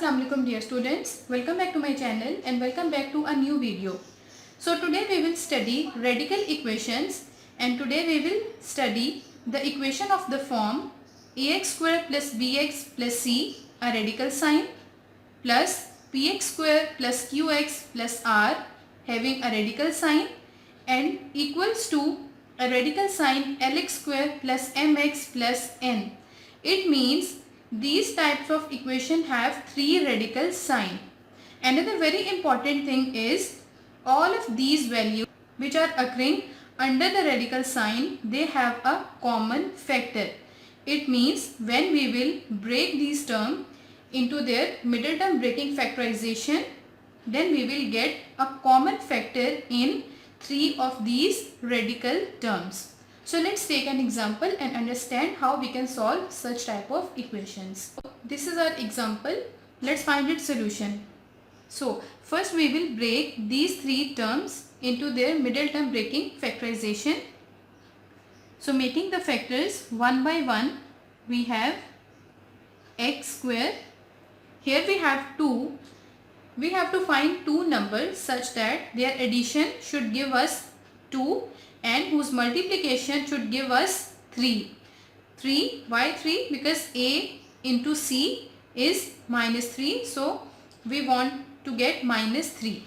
Assalamu alaikum dear students, welcome back to my channel and welcome back to a new video. So today we will study radical equations and today we will study the equation of the form ax square plus bx plus c a radical sign plus px square plus qx plus r having a radical sign and equals to a radical sign lx square plus mx plus n. It means these types of equation have three radical sign. Another very important thing is all of these values which are occurring under the radical sign, they have a common factor. It means when we will break these terms into their middle term breaking factorization, then we will get a common factor in three of these radical terms. So let's take an example and understand how we can solve such type of equations. This is our example. Let's find its solution. So first we will break these three terms into their middle term breaking factorization. So making the factors one by one, we have x square. Here we have 2. We have to find two numbers such that their addition should give us 2 and whose multiplication should give us 3. 3, why 3? Because a into c is minus 3, so we want to get minus 3.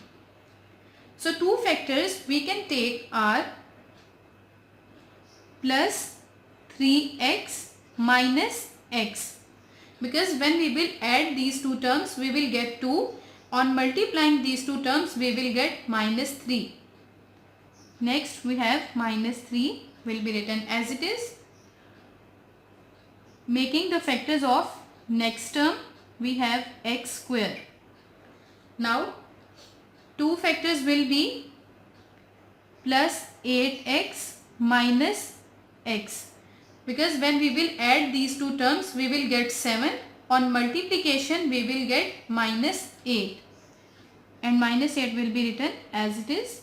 So two factors we can take are plus 3x minus x, because when we will add these two terms we will get 2. On multiplying these two terms we will get minus 3. Next we have minus 3 will be written as it is. Making the factors of next term, we have x square. Now two factors will be plus 8x minus x, because when we will add these two terms we will get 7. On multiplication we will get minus 8 and minus 8 will be written as it is.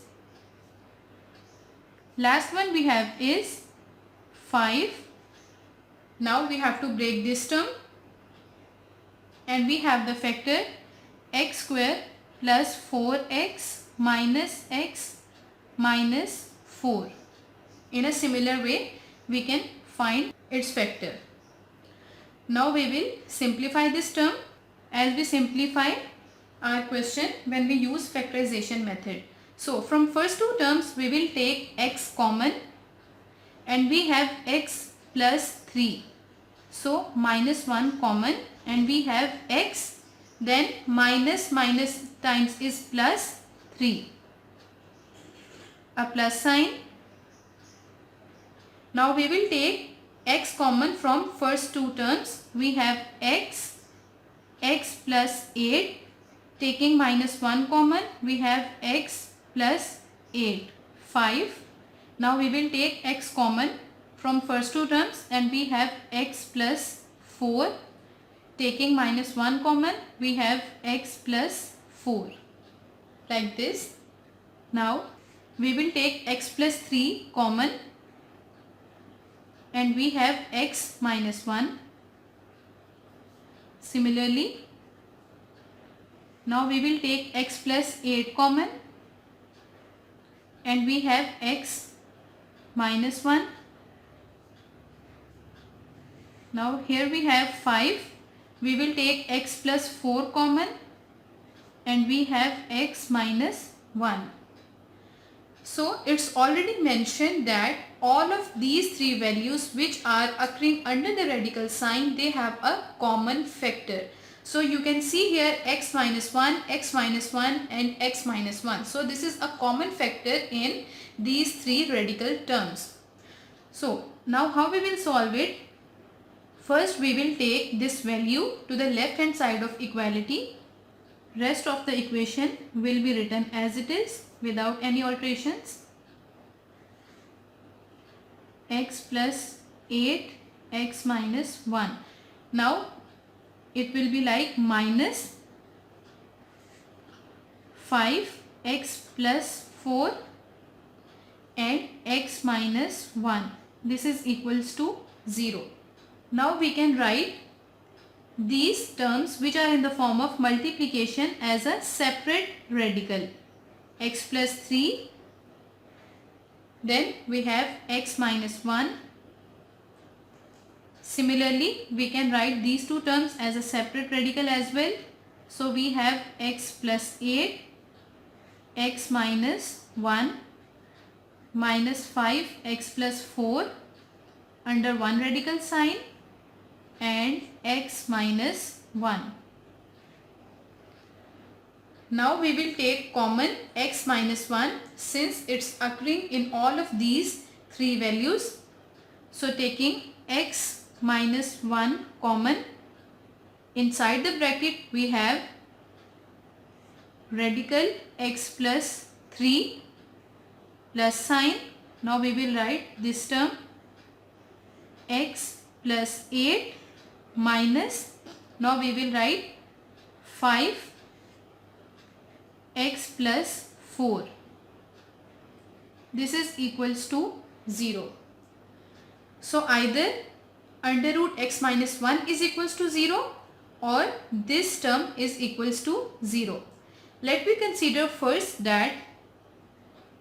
Last one we have is 5. Now we have to break this term and we have the factor x square plus 4x minus x minus 4. In a similar way we can find its factor. Now we will simplify this term as we simplify our question when we use factorization method. So from first two terms we will take x common and we have x plus 3. So minus 1 common and we have x, then minus times is plus 3. A plus sign. Now we will take x common from first two terms. We have x plus 8. Taking minus 1 common, we have x plus 8, 5. Now we will take x common from first two terms and we have x plus 4. Taking minus 1 common, we have x plus 4. Like this. Now we will take x plus 3 common and we have x minus 1. Similarly, now we will take x plus 8 common and we have x minus 1. Now here we have 5. We will take x plus 4 common and we have x minus 1. So it's already mentioned that all of these three values which are occurring under the radical sign, they have a common factor. So you can see here x minus 1, x minus 1 and x minus 1. So this is a common factor in these three radical terms. So now how we will solve it? First we will take this value to the left hand side of equality. Rest of the equation will be written as it is without any alterations. X plus 8, x minus 1. Now it will be like minus 5x plus 4 and x minus 1. This is equals to 0. Now we can write these terms which are in the form of multiplication as a separate radical. X plus 3, then we have x minus 1. Similarly, we can write these two terms as a separate radical as well. So we have x plus 8, x minus 1 minus 5 x plus 4 under one radical sign and x minus 1. Now we will take common x minus 1 since it's occurring in all of these three values. So taking x minus 1 common, inside the bracket we have radical x plus 3 plus sign. Now we will write this term x plus 8 minus, now we will write 5 x plus 4. This is equals to 0. So either under root x minus 1 is equals to 0 or this term is equals to 0. Let me consider first that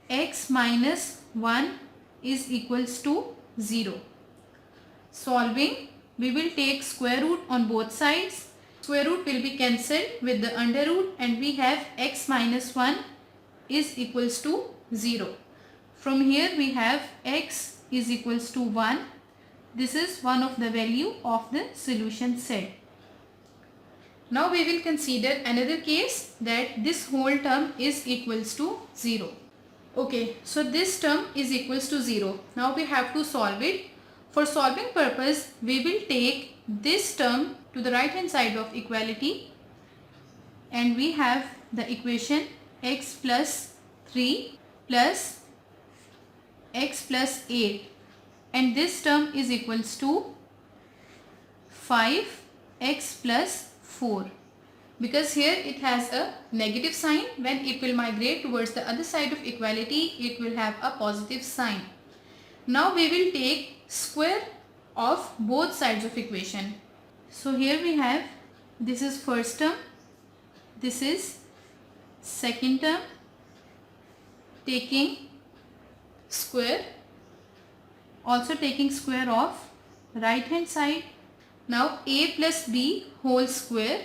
x minus 1 is equals to 0. Solving, we will take square root on both sides. Square root will be cancelled with the under root and we have x minus 1 is equals to 0. From here we have x is equals to 1. This is one of the value of the solution set. Now we will consider another case that this whole term is equals to 0. Okay, so this term is equals to 0. Now we have to solve it. For solving purpose, we will take this term to the right hand side of equality and we have the equation x plus 3 plus x plus 8 and this term is equals to 5x plus 4. Because here it has a negative sign, when it will migrate towards the other side of equality, it will have a positive sign. Now we will take square of both sides of equation. So here we have, this is first term, this is second term, taking square, also taking square of right hand side. Now a plus b whole square,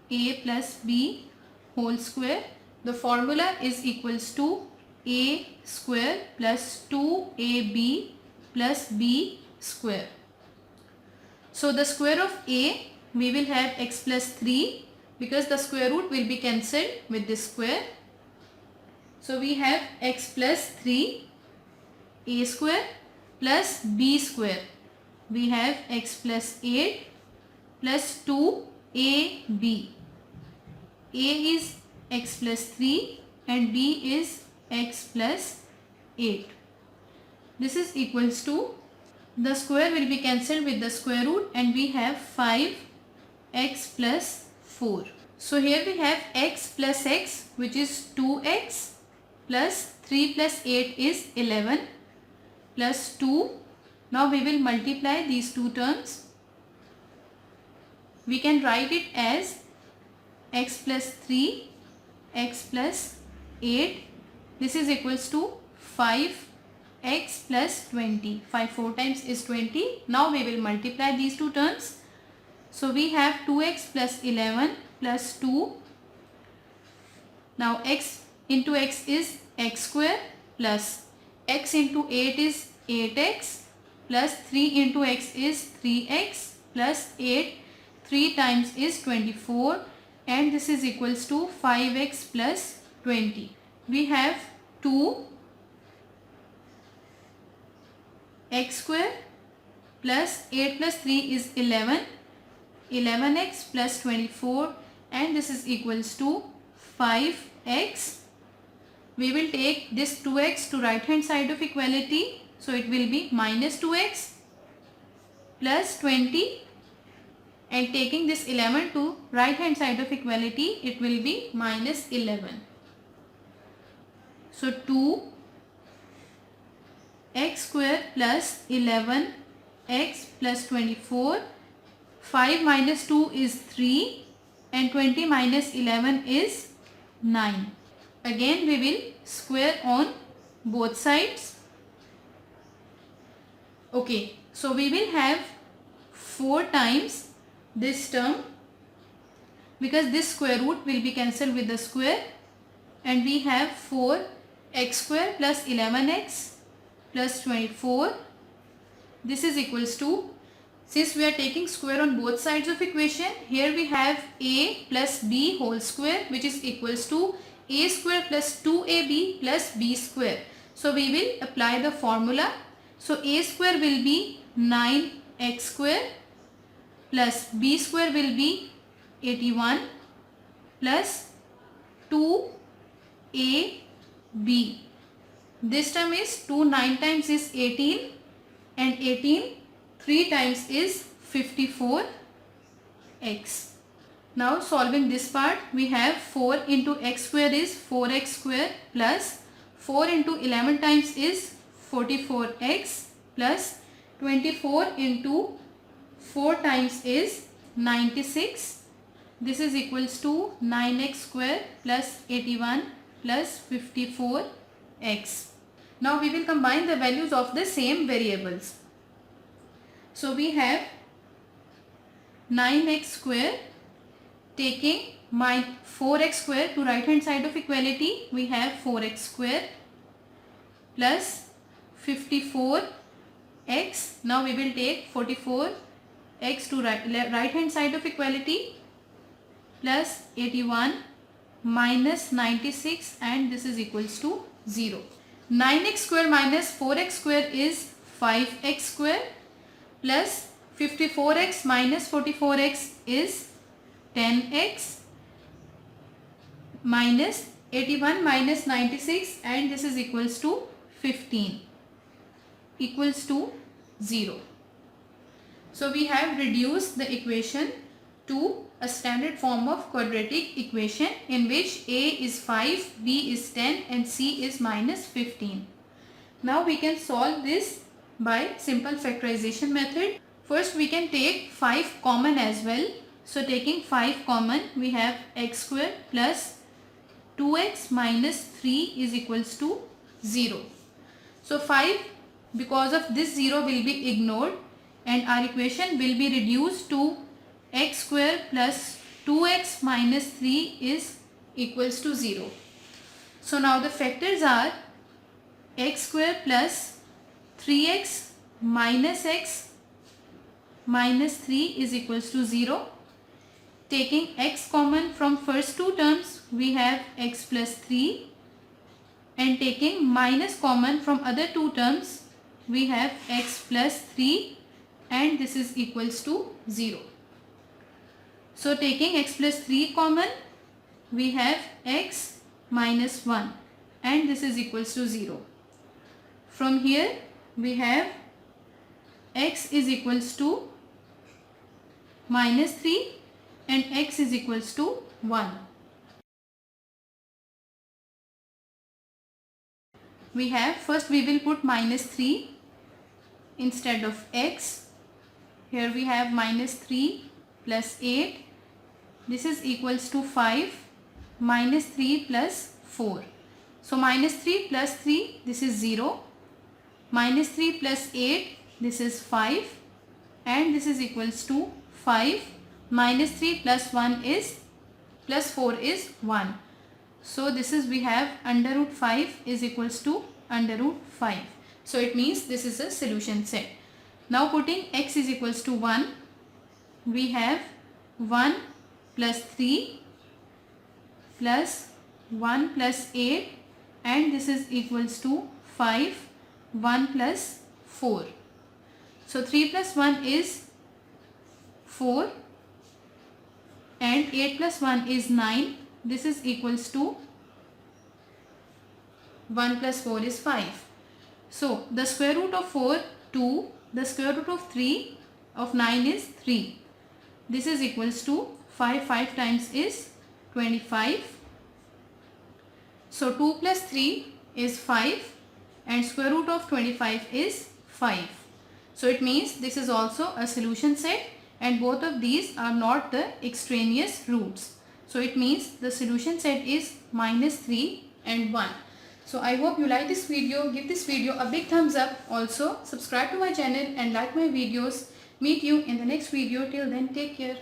a plus b whole square, the formula is equals to a square plus 2ab plus b square. So the square of a, we will have x plus 3 because the square root will be cancelled with this square. So we have x plus 3 a square plus b square. We have x plus 8 plus 2ab. A is x plus 3 and b is x plus 8. This is equals to, the square will be cancelled with the square root and we have 5x plus 4. So here we have x plus x, which is 2x plus 3 plus 8 is 11 plus 2. Now we will multiply these two terms. We can write it as x plus 3, x plus 8. This is equals to 5x plus 20. 5 4 times is 20. Now we will multiply these two terms. So we have 2x plus 11 plus 2. Now x into x is x square plus x into 8 is 8x plus 3 into x is 3x plus 8. 3 times is 24 and this is equals to 5x plus 20. We have 2 x square plus 8 plus 3 is 11, 11x plus 24 and this is equals to 5x. We will take this 2x to right hand side of equality. So it will be minus 2x plus 20 and taking this 11 to right hand side of equality, it will be minus 11. So 2 x square plus 11 x plus 24, 5 minus 2 is 3 and 20 minus 11 is 9. Again we will square on both sides. Okay, so we will have 4 times this term, because this square root will be cancelled with the square, and we have 4x square plus 11x plus 24. This is equals to, since we are taking square on both sides of equation, here we have a plus b whole square, which is equals to a square plus 2ab plus b square. So we will apply the formula. So a square will be 9x square plus b square will be 81 plus 2ab. This term is 2 9 times is 18, and 18 3 times is 54x. Now solving this part, we have 4 into x square is 4x square plus 4 into 11 times is 44x plus 24 into 4 times is 96. This is equals to 9x square plus 81 plus 54x. Now we will combine the values of the same variables. So we have 9x square, taking my 4x square to right hand side of equality, we have 4x square plus 54x. Now we will take 44x to right hand side of equality plus 81 minus 96, and this is equals to 0. 9x square minus 4x square is 5x square plus 54x minus 44x is 10x minus 81 minus 96, and this is equals to 15 equals to 0. So we have reduced the equation to a standard form of quadratic equation in which a is 5, b is 10 and c is minus 15. Now we can solve this by simple factorization method. First we can take 5 common as well. So taking 5 common, we have x square plus 2x minus 3 is equals to 0. So 5, because of this 0 will be ignored, and our equation will be reduced to x square plus 2x minus 3 is equals to 0. So now the factors are x square plus 3x minus x minus 3 is equals to 0. Taking x common from first two terms, we have x plus 3, and taking minus common from other two terms, we have x plus 3, and this is equals to 0. So taking x plus 3 common, we have x minus 1, and this is equals to 0. From here we have x is equals to minus 3 and x is equals to 1. We have, first we will put minus 3 instead of x. Here we have minus 3 plus 8. This is equals to 5 minus 3 plus 4. So minus 3 plus 3, this is 0. Minus 3 plus 8, this is 5. And this is equals to 5 minus 3 plus 1 is plus 4 is 1. So this is, we have under root 5 is equals to under root 5. So it means this is a solution set. Now putting x is equals to 1, we have 1 plus 3 plus 1 plus 8, and this is equals to 5, 1 plus 4. So 3 plus 1 is 4 and 8 plus 1 is 9. This is equals to 1 plus 4 is 5. So the square root of 4, 2. The square root of 3 of 9 is 3. This is equals to 5. 5 times is 25. So 2 plus 3 is 5 and square root of 25 is 5. So it means this is also a solution set, and both of these are not the extraneous roots. So it means the solution set is -3 and 1. So I hope you like this video. Give this video a big thumbs up. Also subscribe to my channel and like my videos. Meet you in the next video. Till then, take care.